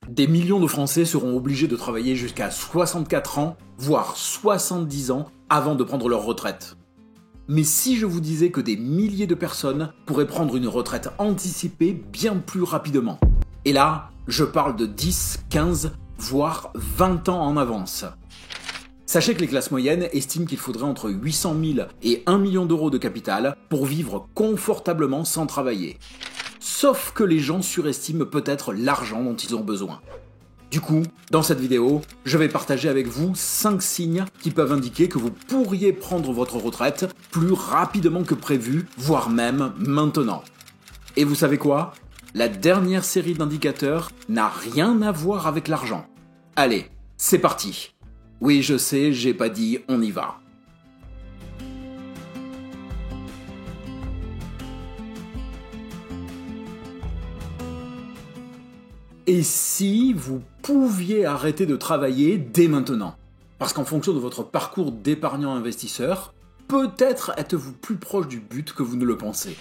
Des millions de Français seront obligés de travailler jusqu'à 64 ans, voire 70 ans, avant de prendre leur retraite. Mais si je vous disais que des milliers de personnes pourraient prendre une retraite anticipée bien plus rapidement? Et là, je parle de 10, 15, voire 20 ans en avance. Sachez que les classes moyennes estiment qu'il faudrait entre 800 000 et 1 million d'euros de capital pour vivre confortablement sans travailler. Sauf que les gens surestiment peut-être l'argent dont ils ont besoin. Du coup, dans cette vidéo, je vais partager avec vous 5 signes qui peuvent indiquer que vous pourriez prendre votre retraite plus rapidement que prévu, voire même maintenant. Et vous savez quoi? La dernière série d'indicateurs n'a rien à voir avec l'argent. Allez, c'est parti. Oui, je sais, j'ai pas dit on y va. Et si vous pouviez arrêter de travailler dès maintenant? Parce qu'en fonction de votre parcours d'épargnant investisseur, peut-être êtes-vous plus proche du but que vous ne le pensez.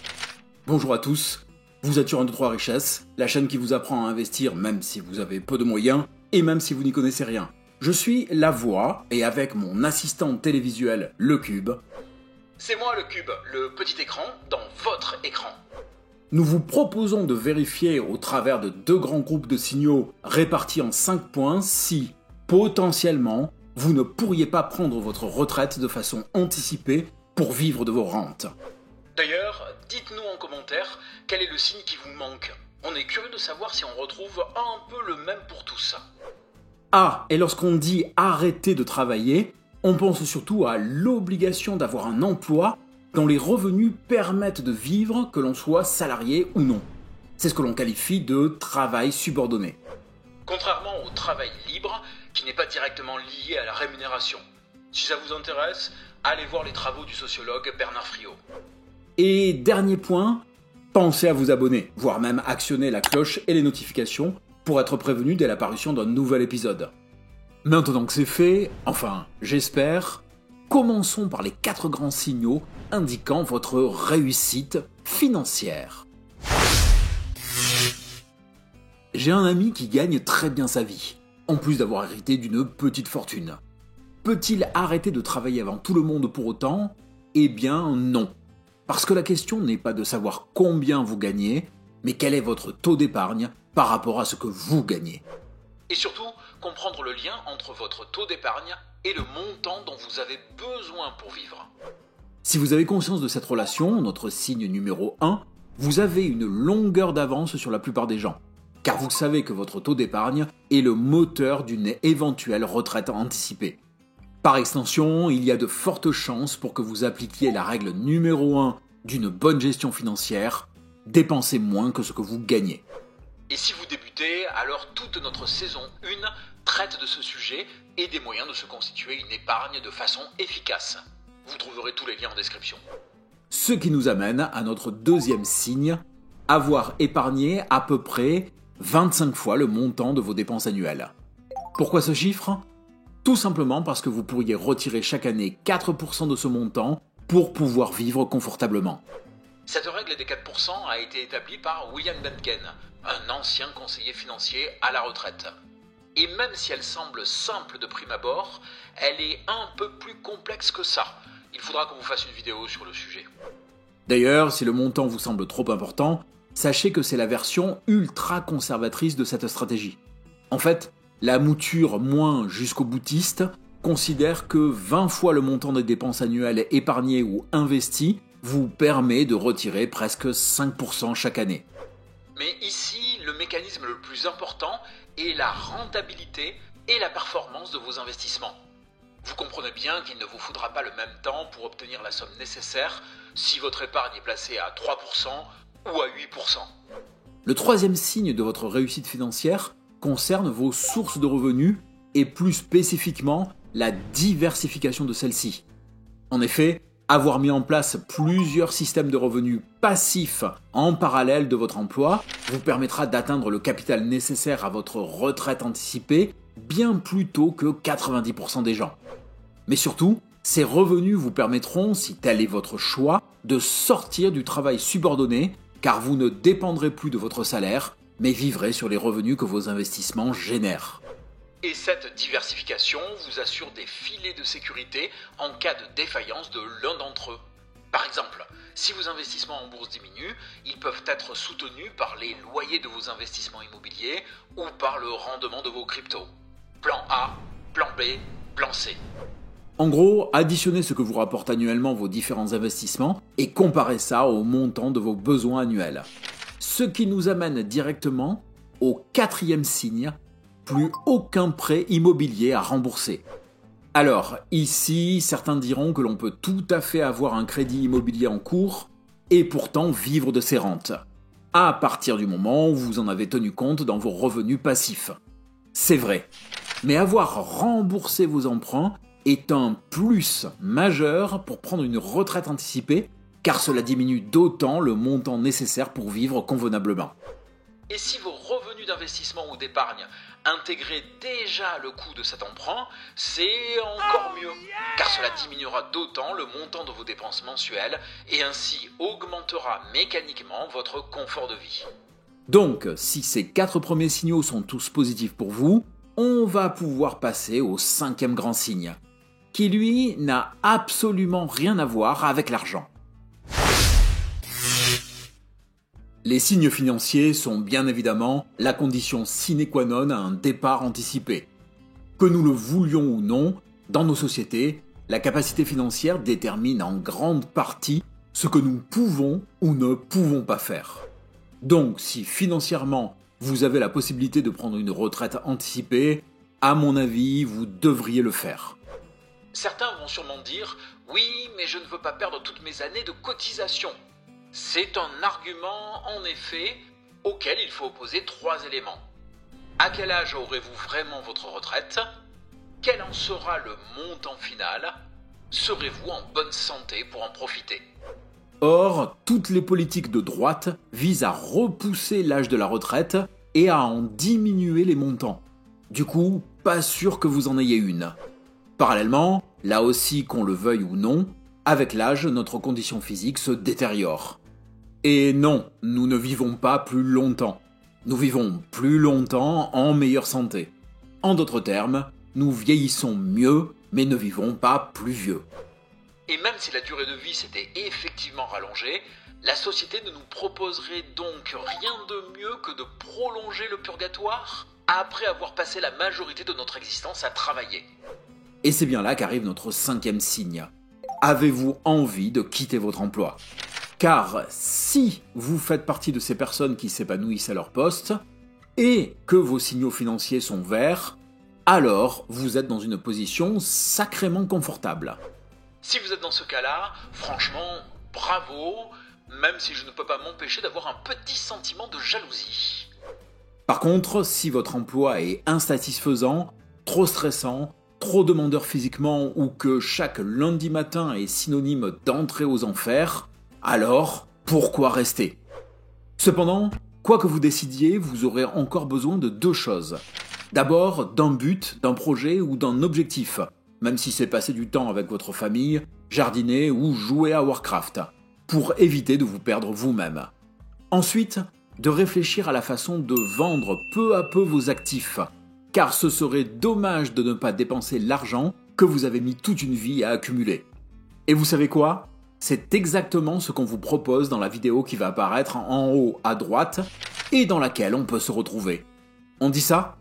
Bonjour à tous, vous êtes sur 1, 2, 3 Richesse, la chaîne qui vous apprend à investir même si vous avez peu de moyens et même si vous n'y connaissez rien. Je suis La Voix et avec mon assistant télévisuel Le Cube. C'est moi le Cube, le petit écran dans votre écran. Nous vous proposons de vérifier au travers de 2 grands groupes de signaux répartis en 5 points si, potentiellement, vous ne pourriez pas prendre votre retraite de façon anticipée pour vivre de vos rentes. D'ailleurs, dites-nous en commentaire quel est le signe qui vous manque. On est curieux de savoir si on retrouve un peu le même pour tous. Ah, et lorsqu'on dit arrêter de travailler, on pense surtout à l'obligation d'avoir un emploi dont les revenus permettent de vivre, que l'on soit salarié ou non. C'est ce que l'on qualifie de travail subordonné. Contrairement au travail libre, qui n'est pas directement lié à la rémunération. Si ça vous intéresse, allez voir les travaux du sociologue Bernard Friot. Et dernier point, pensez à vous abonner, voire même actionner la cloche et les notifications pour être prévenu dès l'apparition d'un nouvel épisode. Maintenant que c'est fait, enfin, j'espère, commençons par les 4 grands signaux indiquant votre réussite financière. J'ai un ami qui gagne très bien sa vie, en plus d'avoir hérité d'une petite fortune. Peut-il arrêter de travailler avant tout le monde pour autant? Eh bien non. Parce que la question n'est pas de savoir combien vous gagnez, mais quel est votre taux d'épargne par rapport à ce que vous gagnez. Et surtout, comprendre le lien entre votre taux d'épargne et le montant dont vous avez besoin pour vivre. Si vous avez conscience de cette relation, notre signe numéro 1, vous avez une longueur d'avance sur la plupart des gens. Car vous savez que votre taux d'épargne est le moteur d'une éventuelle retraite anticipée. Par extension, il y a de fortes chances pour que vous appliquiez la règle numéro 1 d'une bonne gestion financière, dépensez moins que ce que vous gagnez. Et si vous débutez, alors toute notre saison 1 traite de ce sujet et des moyens de se constituer une épargne de façon efficace. Vous trouverez tous les liens en description. Ce qui nous amène à notre deuxième signe, avoir épargné à peu près 25 fois le montant de vos dépenses annuelles. Pourquoi ce chiffre? Tout simplement parce que vous pourriez retirer chaque année 4% de ce montant pour pouvoir vivre confortablement. Cette règle des 4% a été établie par William Benken, un ancien conseiller financier à la retraite. Et même si elle semble simple de prime abord, elle est un peu plus complexe que ça. Il faudra qu'on vous fasse une vidéo sur le sujet. D'ailleurs, si le montant vous semble trop important, sachez que c'est la version ultra conservatrice de cette stratégie. En fait, la mouture moins jusqu'au boutiste considère que 20 fois le montant des dépenses annuelles épargnées ou investies vous permet de retirer presque 5% chaque année. Mais ici, le mécanisme le plus important est la rentabilité et la performance de vos investissements. Vous comprenez bien qu'il ne vous faudra pas le même temps pour obtenir la somme nécessaire si votre épargne est placée à 3% ou à 8%. Le troisième signe de votre réussite financière concerne vos sources de revenus et plus spécifiquement la diversification de celles-ci. En effet, avoir mis en place plusieurs systèmes de revenus passifs en parallèle de votre emploi vous permettra d'atteindre le capital nécessaire à votre retraite anticipée bien plus tôt que 90% des gens. Mais surtout, ces revenus vous permettront, si tel est votre choix, de sortir du travail subordonné car vous ne dépendrez plus de votre salaire, mais vivrez sur les revenus que vos investissements génèrent. Et cette diversification vous assure des filets de sécurité en cas de défaillance de l'un d'entre eux. Par exemple, si vos investissements en bourse diminuent, ils peuvent être soutenus par les loyers de vos investissements immobiliers ou par le rendement de vos cryptos. Plan A, plan B, plan C. En gros, additionnez ce que vous rapportent annuellement vos différents investissements et comparez ça au montant de vos besoins annuels. Ce qui nous amène directement au 4e signe, plus aucun prêt immobilier à rembourser. Alors, ici, certains diront que l'on peut tout à fait avoir un crédit immobilier en cours et pourtant vivre de ses rentes, à partir du moment où vous en avez tenu compte dans vos revenus passifs. C'est vrai, mais avoir remboursé vos emprunts est un plus majeur pour prendre une retraite anticipée, car cela diminue d'autant le montant nécessaire pour vivre convenablement. Et si vos revenus d'investissement ou d'épargne intégraient déjà le coût de cet emprunt, c'est encore mieux, car cela diminuera d'autant le montant de vos dépenses mensuelles et ainsi augmentera mécaniquement votre confort de vie. Donc, si ces 4 premiers signaux sont tous positifs pour vous, on va pouvoir passer au 5e grand signe, qui lui n'a absolument rien à voir avec l'argent. Les signes financiers sont bien évidemment la condition sine qua non à un départ anticipé. Que nous le voulions ou non, dans nos sociétés, la capacité financière détermine en grande partie ce que nous pouvons ou ne pouvons pas faire. Donc, si financièrement vous avez la possibilité de prendre une retraite anticipée, à mon avis, vous devriez le faire. Certains vont sûrement dire « Oui, mais je ne veux pas perdre toutes mes années de cotisation ». C'est un argument, en effet, auquel il faut opposer 3 éléments. À quel âge aurez-vous vraiment votre retraite ? Quel en sera le montant final ? Serez-vous en bonne santé pour en profiter ? Or, toutes les politiques de droite visent à repousser l'âge de la retraite et à en diminuer les montants. Du coup, pas sûr que vous en ayez une. Parallèlement, là aussi qu'on le veuille ou non, avec l'âge, notre condition physique se détériore. Et non, nous ne vivons pas plus longtemps. Nous vivons plus longtemps en meilleure santé. En d'autres termes, nous vieillissons mieux, mais ne vivons pas plus vieux. Et même si la durée de vie s'était effectivement rallongée, la société ne nous proposerait donc rien de mieux que de prolonger le purgatoire après avoir passé la majorité de notre existence à travailler. Et c'est bien là qu'arrive notre 5e signe. Avez-vous envie de quitter votre emploi ? Car si vous faites partie de ces personnes qui s'épanouissent à leur poste, et que vos signaux financiers sont verts, alors vous êtes dans une position sacrément confortable. Si vous êtes dans ce cas-là, franchement, bravo, même si je ne peux pas m'empêcher d'avoir un petit sentiment de jalousie. Par contre, si votre emploi est insatisfaisant, trop stressant, trop demandeur physiquement ou que chaque lundi matin est synonyme d'entrée aux enfers, alors pourquoi rester ? Cependant, quoi que vous décidiez, vous aurez encore besoin de 2 choses. D'abord, d'un but, d'un projet ou d'un objectif, même si c'est passer du temps avec votre famille, jardiner ou jouer à Warcraft, pour éviter de vous perdre vous-même. Ensuite, de réfléchir à la façon de vendre peu à peu vos actifs, car ce serait dommage de ne pas dépenser l'argent que vous avez mis toute une vie à accumuler. Et vous savez quoi ? C'est exactement ce qu'on vous propose dans la vidéo qui va apparaître en haut à droite et dans laquelle on peut se retrouver. On dit ça ?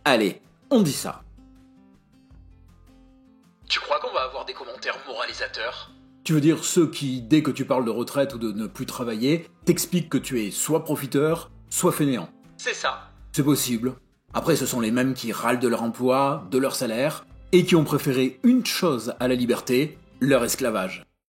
Allez, on dit ça. Tu crois qu'on va avoir des commentaires moralisateurs ? Tu veux dire ceux qui, dès que tu parles de retraite ou de ne plus travailler, t'expliquent que tu es soit profiteur, soit fainéant. C'est ça. C'est possible. Après, ce sont les mêmes qui râlent de leur emploi, de leur salaire, et qui ont préféré une chose à la liberté, leur esclavage.